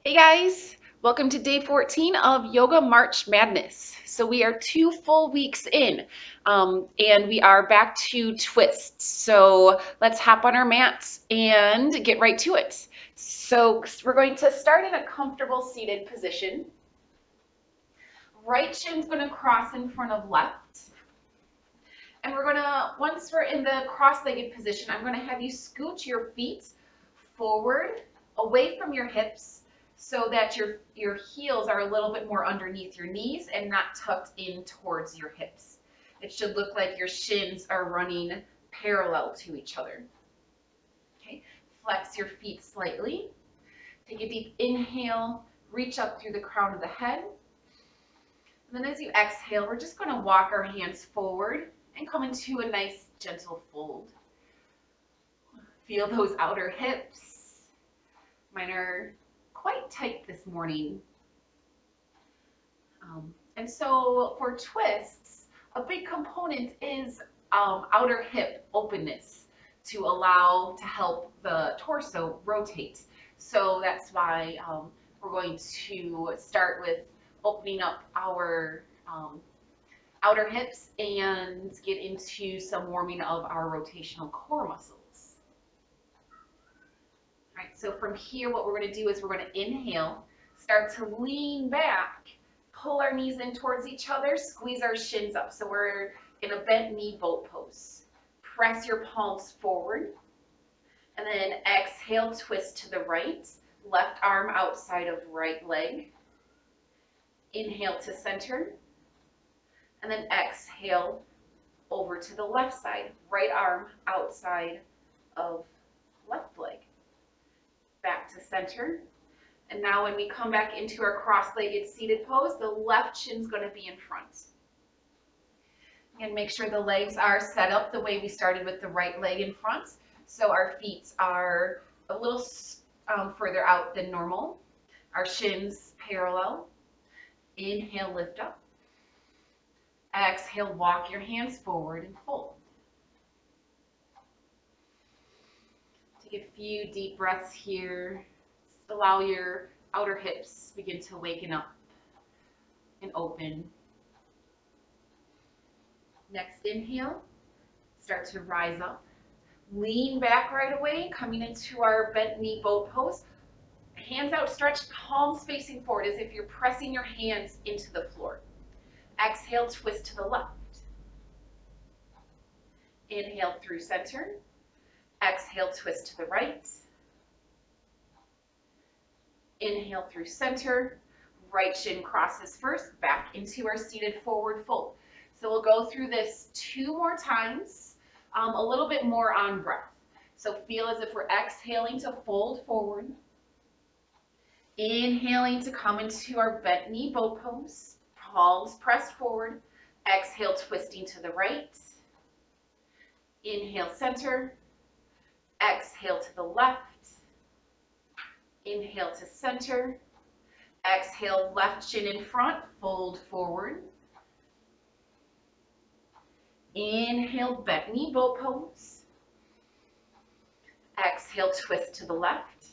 Hey guys, welcome to day 14 of Yoga March Madness. So we are 2 full weeks in, and we are back to twists. So let's hop on our mats and get right to it. So we're going to start in a comfortable seated position. Right shin's going to cross in front of left. And once we're in the cross-legged position, I'm going to have you scoot your feet forward, away from your hips, so that your heels are a little bit more underneath your knees and not tucked in towards your hips. It should look like your shins are running parallel to each other. Okay, flex your feet slightly. Take a deep inhale, reach up through the crown of the head. And then as you exhale, we're just going to walk our hands forward and come into a nice gentle fold. Feel those outer hips. Mine are quite tight this morning. And so for twists, a big component is outer hip openness to help the torso rotate. So that's why we're going to start with opening up our outer hips and get into some warming of our rotational core muscles. All right, so from here, what we're going to do is we're going to inhale, start to lean back, pull our knees in towards each other, squeeze our shins up. So we're in a bent knee boat pose. Press your palms forward, and then exhale, twist to the right, left arm outside of right leg. Inhale to center, and then exhale over to the left side, right arm outside of left leg. Back to center. And now when we come back into our cross-legged seated pose, the left shin's going to be in front. And make sure the legs are set up the way we started with the right leg in front. So our feet are a little further out than normal. Our shins parallel. Inhale, lift up. Exhale, walk your hands forward and fold. Take a few deep breaths here. Just allow your outer hips begin to waken up and open. Next inhale, start to rise up. Lean back right away, coming into our bent knee boat pose. Hands outstretched, palms facing forward as if you're pressing your hands into the floor. Exhale, twist to the left. Inhale through center. Exhale, twist to the right. Inhale through center. Right shin crosses first, back into our seated forward fold. So we'll go through this 2 more times, a little bit more on breath. So feel as if we're exhaling to fold forward. Inhaling to come into our bent knee boat pose. Palms pressed forward. Exhale, twisting to the right. Inhale, center. Exhale to the left. Inhale to center. Exhale, left shin in front, fold forward. Inhale, bent knee boat pose. Exhale, twist to the left.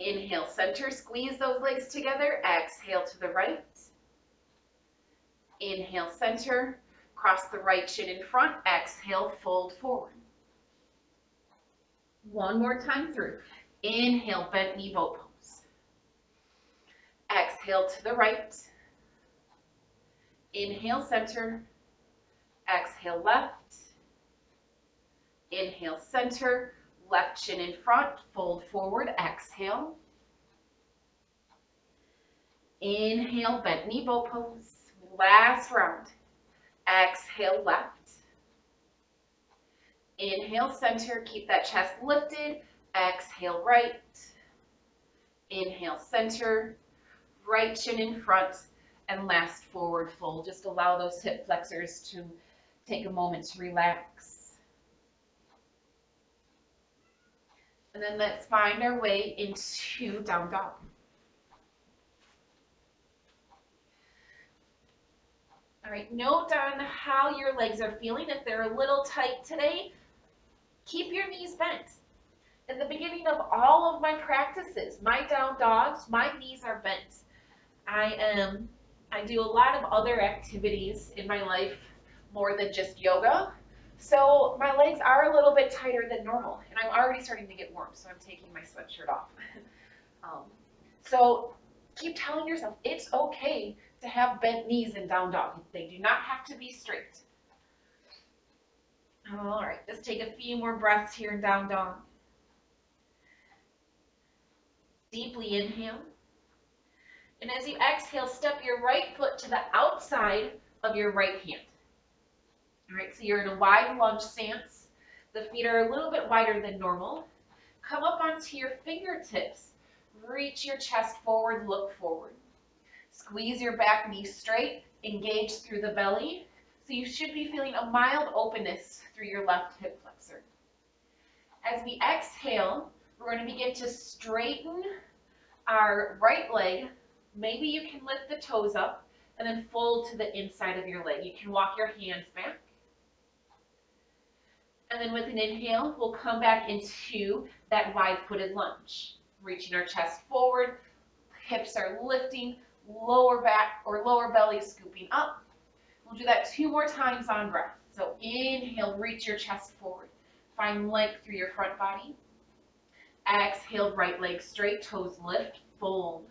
Inhale, center, squeeze those legs together. Exhale to the right. Inhale, center, cross the right shin in front. Exhale, fold forward. One more time through. Inhale, bent knee boat pose. Exhale to the right. Inhale, center. Exhale, left. Inhale, center. Left shin in front. Fold forward. Exhale. Inhale, bent knee boat pose. Last round. Exhale, left. Inhale, center. Keep that chest lifted. Exhale, right. Inhale, center. Right shin in front. And last forward fold. Just allow those hip flexors to take a moment to relax. And then let's find our way into down dog. All right, note on how your legs are feeling. If they're a little tight today, keep your knees bent. In the beginning beginning of all of my practices. My down dogs, my knees are bent. I do a lot of other activities in my life more than just yoga. So my legs are a little bit tighter than normal, and I'm already starting to get warm, so I'm taking my sweatshirt off. um, so keep telling yourself it's okay to have bent knees in down dog. They do not have to be straight. All right, let's take a few more breaths here in down dog. Deeply inhale. And as you exhale, step your right foot to the outside of your right hand. All right, so you're in a wide lunge stance. The feet are a little bit wider than normal. Come up onto your fingertips. Reach your chest forward, look forward. Squeeze your back knee straight, engage through the belly. So you should be feeling a mild openness through your left hip flexor. As we exhale, we're going to begin to straighten our right leg. Maybe you can lift the toes up and then fold to the inside of your leg. You can walk your hands back. And then with an inhale, we'll come back into that wide-footed lunge. Reaching our chest forward, hips are lifting, lower back or lower belly scooping up. We'll do that 2 more times on breath. So inhale, reach your chest forward. Find length through your front body. Exhale, right leg straight, toes lift, fold.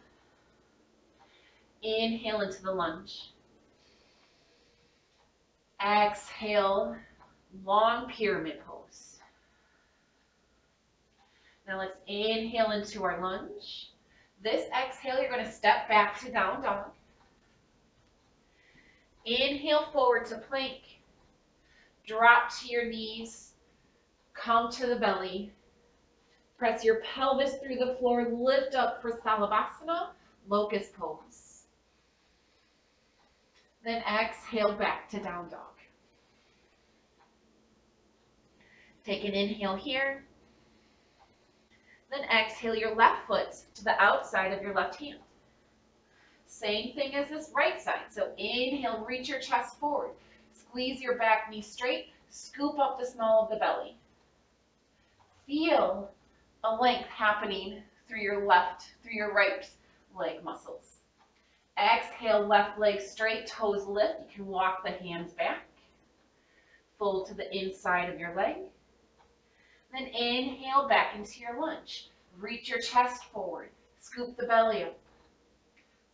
Inhale into the lunge. Exhale, long pyramid pose. Now let's inhale into our lunge. This exhale, you're going to step back to down dog. Inhale forward to plank. Drop to your knees. Come to the belly. Press your pelvis through the floor. Lift up for Salabhasana, locust pose. Then exhale back to down dog. Take an inhale here. Then exhale your left foot to the outside of your left hand. Same thing as this right side. So inhale, reach your chest forward. Squeeze your back knee straight. Scoop up the small of the belly. Feel a length happening through your right leg muscles. Exhale, left leg straight, toes lift. You can walk the hands back. Fold to the inside of your leg. Then inhale back into your lunge. Reach your chest forward. Scoop the belly up.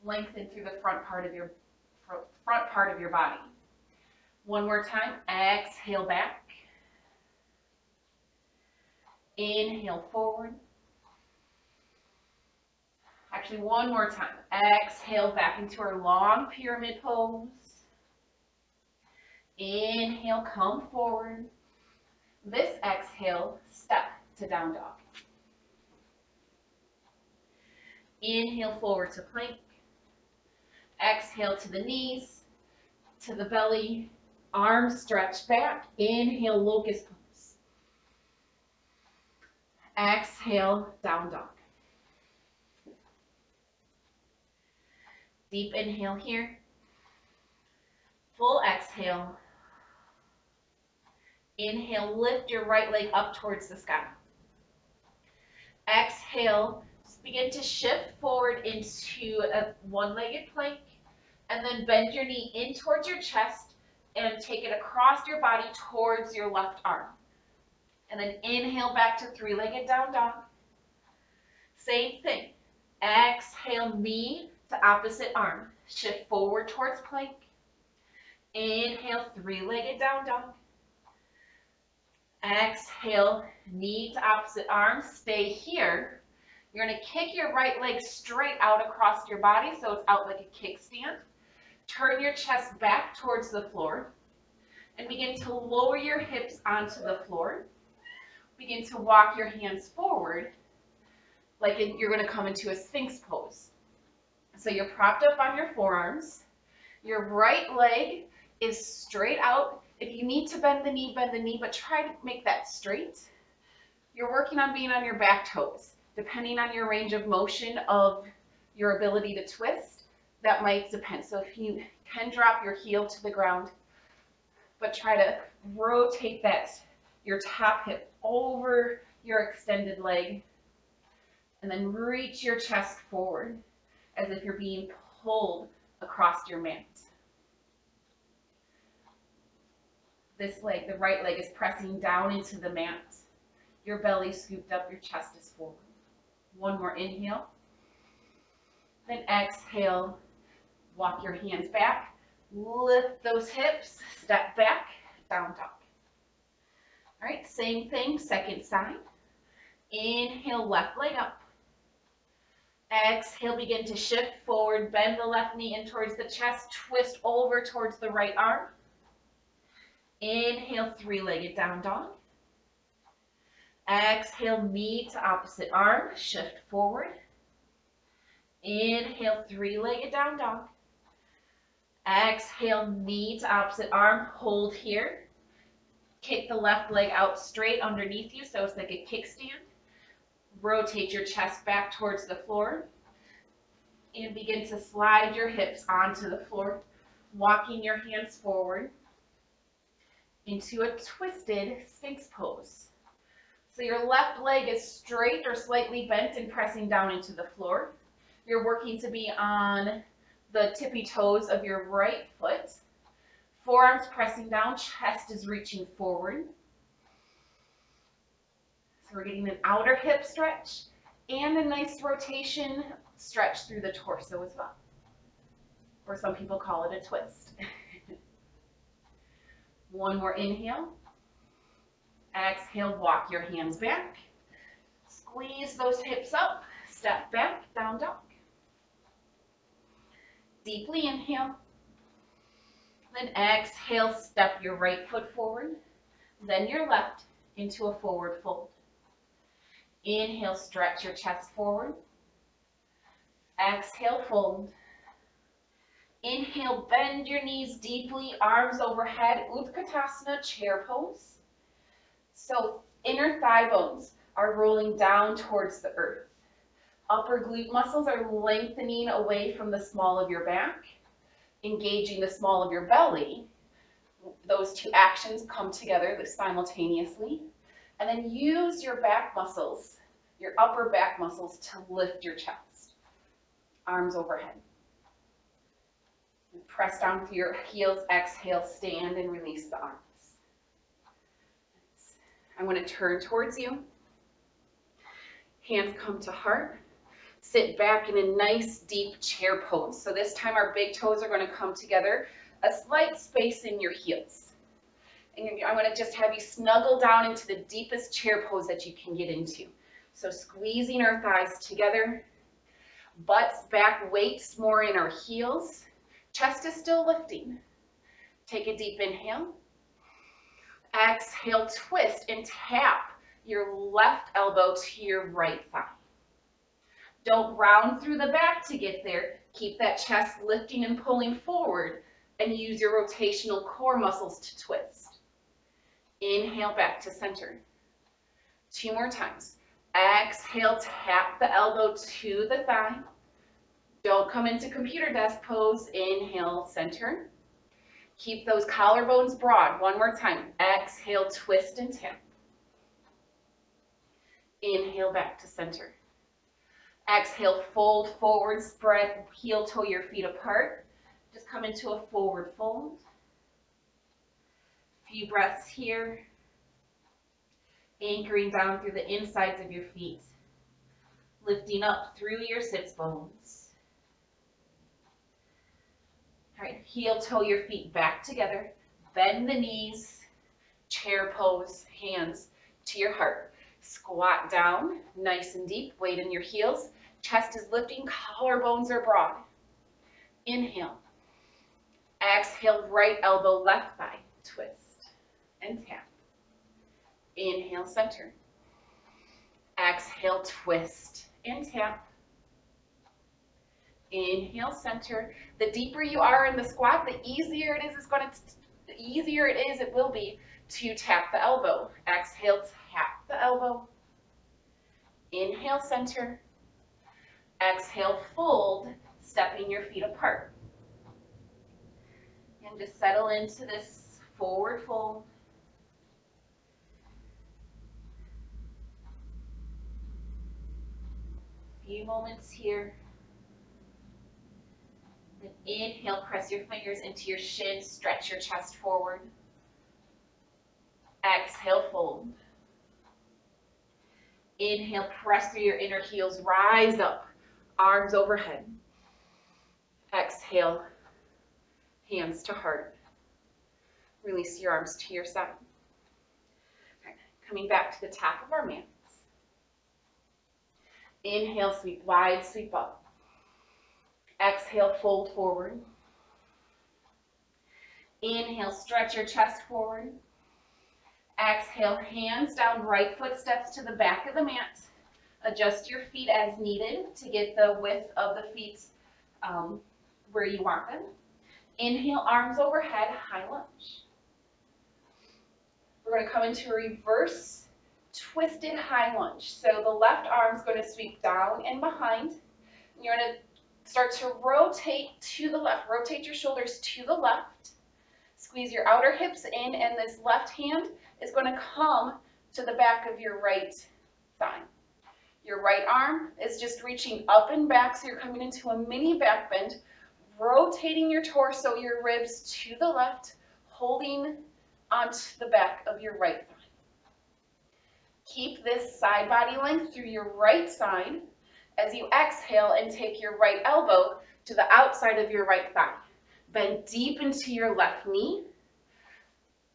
Lengthen through the front part of your body. One more time. Exhale back. Inhale forward. Actually, one more time. Exhale back into our long pyramid pose. Inhale, come forward. This exhale, step to down dog. Inhale forward to plank. Exhale to the knees, to the belly, arms stretch back. Inhale, locust pose. Exhale, down dog. Deep inhale here. Full exhale. Inhale, lift your right leg up towards the sky. Exhale, just begin to shift forward into a one-legged plank, and then bend your knee in towards your chest and take it across your body towards your left arm. And then inhale back to three-legged down dog. Same thing. Exhale, knee to opposite arm. Shift forward towards plank. Inhale, three-legged down dog. Exhale, knee to opposite arm. Stay here. You're going to kick your right leg straight out across your body so it's out like a kickstand. Turn your chest back towards the floor and begin to lower your hips onto the floor. Begin to walk your hands forward like you're going to come into a Sphinx pose. So you're propped up on your forearms. Your right leg is straight out. If you need to bend the knee, but try to make that straight. You're working on being on your back toes. Depending on your range of motion of your ability to twist, that might depend. So if you can drop your heel to the ground, but try to rotate your top hip over your extended leg. And then reach your chest forward as if you're being pulled across your mat. This leg, the right leg, is pressing down into the mat. Your belly scooped up, your chest is forward. One more inhale. Then exhale, walk your hands back, lift those hips, step back, down dog. All right, same thing, second side. Inhale, left leg up. Exhale, begin to shift forward, bend the left knee in towards the chest, twist over towards the right arm. Inhale, three-legged down dog. Exhale, knee to opposite arm, shift forward. Inhale, three-legged down dog. Exhale, knee to opposite arm, hold here. Kick the left leg out straight underneath you, so it's like a kickstand. Rotate your chest back towards the floor. And begin to slide your hips onto the floor, walking your hands forward into a twisted Sphinx pose. So your left leg is straight or slightly bent and pressing down into the floor. You're working to be on the tippy toes of your right foot. Forearms pressing down, chest is reaching forward. So we're getting an outer hip stretch and a nice rotation stretch through the torso as well. Or some people call it a twist. One more inhale. Exhale, walk your hands back. Squeeze those hips up, step back, down dog. Deeply inhale. Then exhale, step your right foot forward, then your left into a forward fold. Inhale, stretch your chest forward. Exhale, fold. Inhale, bend your knees deeply, arms overhead, Utkatasana, chair pose. So inner thigh bones are rolling down towards the earth. Upper glute muscles are lengthening away from the small of your back, engaging the small of your belly. Those two actions come together simultaneously. And then use your back muscles, your upper back muscles, to lift your chest. Arms overhead. Press down through your heels, exhale, stand and release the arms. I want to turn towards you. Hands come to heart. Sit back in a nice deep chair pose. So this time our big toes are going to come together, a slight space in your heels. And I'm going to just have you snuggle down into the deepest chair pose that you can get into. So squeezing our thighs together, butts back, weights more in our heels. Chest is still lifting. Take a deep inhale. Exhale, twist and tap your left elbow to your right thigh. Don't round through the back to get there. Keep that chest lifting and pulling forward and use your rotational core muscles to twist. Inhale back to center. Two more times. Exhale, tap the elbow to the thigh. Don't come into computer desk pose. Inhale, center. Keep those collarbones broad. One more time. Exhale, twist and tap. Inhale back to center. Exhale, fold forward, spread, heel toe your feet apart. Just come into a forward fold. Few breaths here. Anchoring down through the insides of your feet. Lifting up through your sits bones. All right, heel toe your feet back together. Bend the knees. Chair pose, hands to your heart. Squat down, nice and deep. Weight in your heels. Chest is lifting, collarbones are broad. Inhale. Exhale, right elbow, left thigh. Twist and tap. Inhale, center. Exhale, twist and tap. Inhale, center. The deeper you are in the squat, the easier it will be to tap the elbow. Exhale, tap the elbow. Inhale, center. Exhale, fold, stepping your feet apart. And just settle into this forward fold. Few moments here. Then inhale, press your fingers into your shins, stretch your chest forward. Exhale, fold. Inhale, press through your inner heels, rise up, arms overhead. Exhale, hands to heart. Release your arms to your side. Right, coming back to the top of our mats. Inhale, sweep wide, sweep up. Exhale, fold forward. Inhale, stretch your chest forward. Exhale, hands down, right foot steps to the back of the mat. Adjust your feet as needed to get the width of the feet where you want them. Inhale, arms overhead, high lunge. We're going to come into a reverse twisted high lunge. So the left arm is going to sweep down and behind. You're going to start to rotate to the left. Rotate your shoulders to the left. Squeeze your outer hips in, and this left hand is going to come to the back of your right thigh. Your right arm is just reaching up and back, so you're coming into a mini back bend, rotating your torso, your ribs to the left, holding onto the back of your right thigh. Keep this side body length through your right side as you exhale and take your right elbow to the outside of your right thigh. Bend deep into your left knee.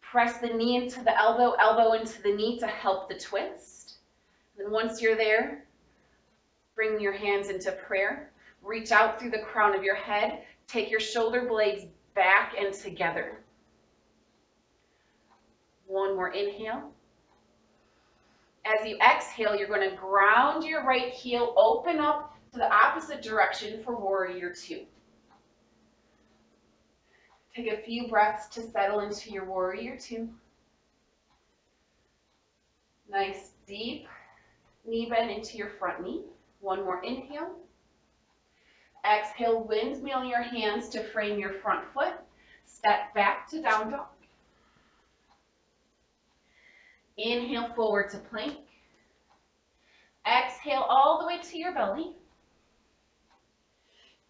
Press the knee into the elbow, elbow into the knee to help the twist. Then once you're there, bring your hands into prayer. Reach out through the crown of your head. Take your shoulder blades back and together. One more inhale. As you exhale, you're going to ground your right heel, open up to the opposite direction for warrior two. Take a few breaths to settle into your warrior two. Nice deep knee bend into your front knee. One more inhale. Exhale, windmill your hands to frame your front foot. Step back to down dog. Inhale, forward to plank. Exhale all the way to your belly.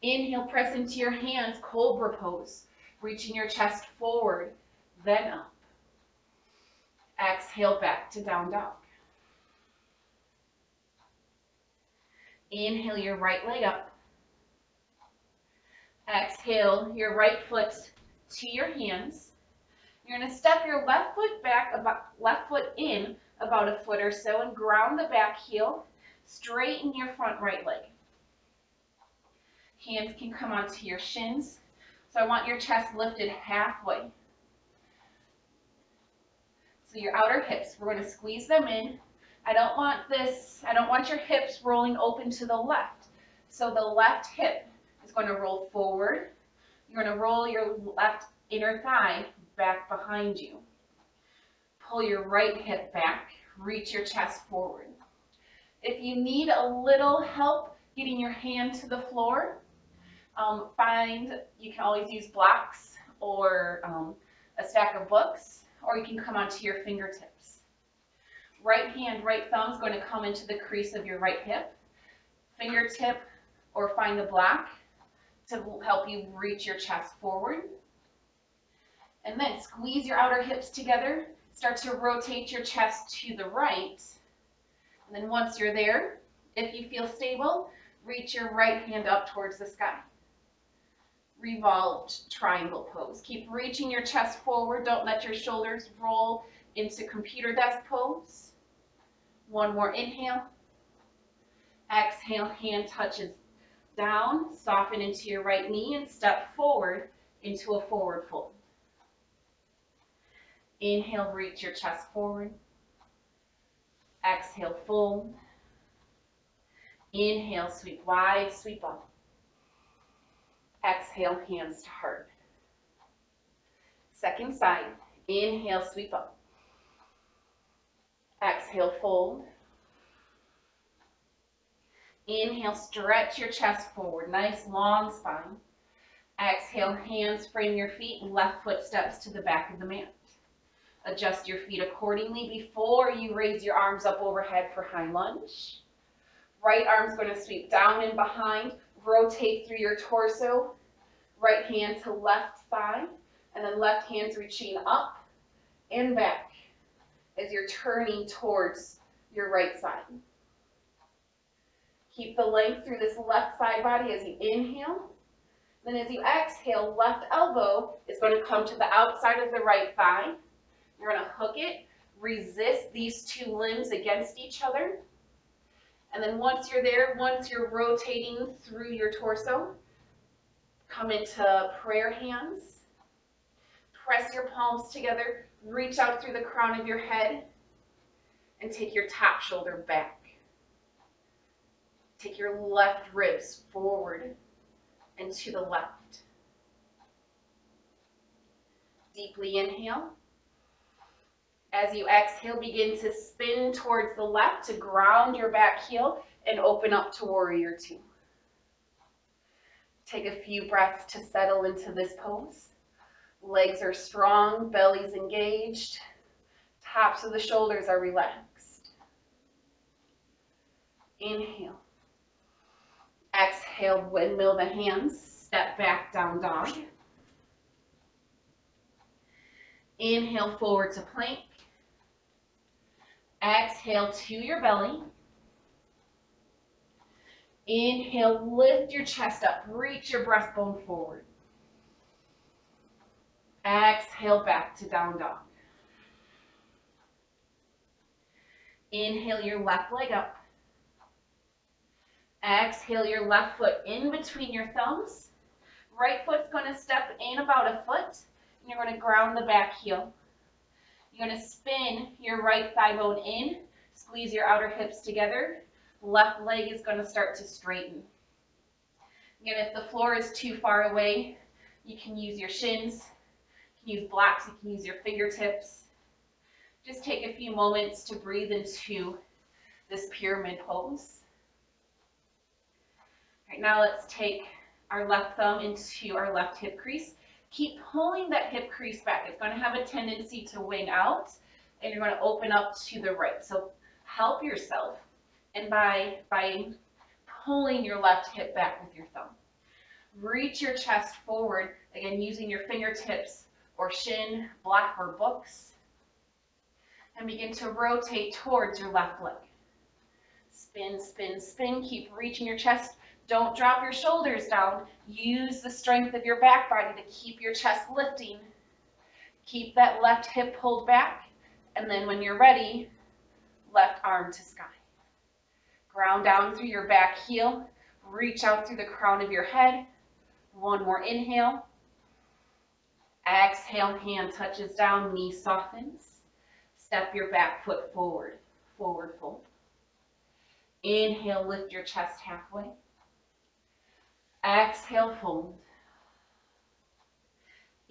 Inhale, press into your hands, cobra pose. Reaching your chest forward, then up. Exhale, back to down dog. Inhale your right leg up. Exhale your right foot to your hands. You're going to step your left foot back, left foot in about a foot or so, and ground the back heel. Straighten your front right leg. Hands can come onto your shins. So I want your chest lifted halfway. So your outer hips, we're going to squeeze them in. I don't want your hips rolling open to the left. So the left hip is going to roll forward. You're going to roll your left inner thigh back behind you. Pull your right hip back. Reach your chest forward. If you need a little help getting your hand to the floor, you can always use blocks or a stack of books, or you can come onto your fingertips. Right hand, right thumb is going to come into the crease of your right hip. Fingertip or find a block to help you reach your chest forward. And then squeeze your outer hips together. Start to rotate your chest to the right. And then once you're there, if you feel stable, reach your right hand up towards the sky. Revolved triangle pose. Keep reaching your chest forward. Don't let your shoulders roll into computer desk pose. One more inhale. Exhale, hand touches down. Soften into your right knee and step forward into a forward fold. Inhale, reach your chest forward. Exhale, fold. Inhale, sweep wide, sweep up. Exhale, hands to heart. Second side. Inhale, sweep up. Exhale, fold. Inhale, stretch your chest forward. Nice long spine. Exhale, hands frame your feet and left foot steps to the back of the mat. Adjust your feet accordingly before you raise your arms up overhead for high lunge. Right arm's going to sweep down and behind, rotate through your torso, right hand to left thigh, and then left hand's reaching up and back as you're turning towards your right side. Keep the length through this left side body as you inhale. Then as you exhale, left elbow is going to come to the outside of the right thigh. You're going to hook it, resist these two limbs against each other. And then once you're there, once you're rotating through your torso, come into prayer hands. Press your palms together, reach out through the crown of your head, and take your top shoulder back. Take your left ribs forward and to the left. Deeply inhale. As you exhale, begin to spin towards the left to ground your back heel and open up to warrior two. Take a few breaths to settle into this pose. Legs are strong, belly's engaged, tops of the shoulders are relaxed. Inhale. Exhale, windmill the hands, step back, down dog. Inhale, forward to plank. Exhale to your belly. Inhale, lift your chest up, reach your breastbone forward. Exhale, back to down dog. Inhale your left leg up. Exhale your left foot in between your thumbs. Right foot's going to step in about a foot, and you're going to ground the back heel. You're going to spin your right thigh bone in, squeeze your outer hips together. Left leg is going to start to straighten. Again, if the floor is too far away, you can use your shins, you can use blocks, you can use your fingertips. Just take a few moments to breathe into this pyramid pose. All right, now let's take our left thumb into our left hip crease. Keep pulling that hip crease back. It's going to have a tendency to wing out, and you're going to open up to the right. So help yourself, and by pulling your left hip back with your thumb. Reach your chest forward, again, using your fingertips or shin, block, or books. And begin to rotate towards your left leg. Spin, spin, spin. Keep reaching your chest. Don't drop your shoulders down. Use the strength of your back body to keep your chest lifting. Keep that left hip pulled back. And then when you're ready, left arm to sky. Ground down through your back heel. Reach out through the crown of your head. One more inhale. Exhale, hand touches down, knee softens. Step your back foot forward, forward fold. Inhale, lift your chest halfway. Exhale, fold.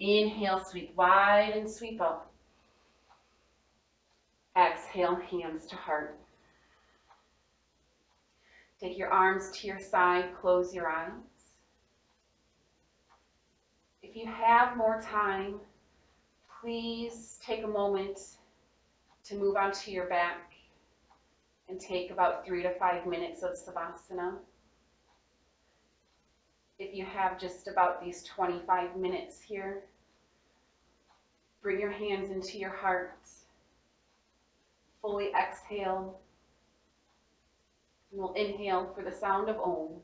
Inhale, sweep wide and sweep up. Exhale, hands to heart. Take your arms to your side, close your eyes. If you have more time, please take a moment to move onto your back and take about 3 to 5 minutes of Savasana. If you have just about these 25 minutes here, bring your hands into your heart. Fully exhale. And we'll inhale for the sound of Om.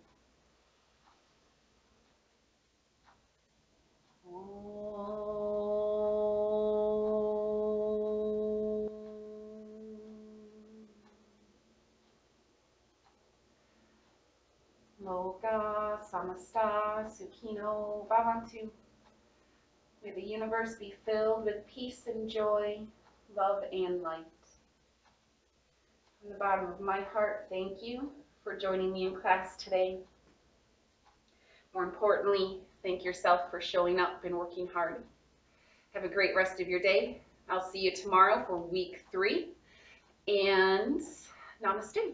Loka samasta sukhino bhavantu. May the universe be filled with peace and joy, love and light. From the bottom of my heart, thank you for joining me in class today. More importantly, thank yourself for showing up and working hard. Have a great rest of your day. I'll see you tomorrow for week 3, and namaste.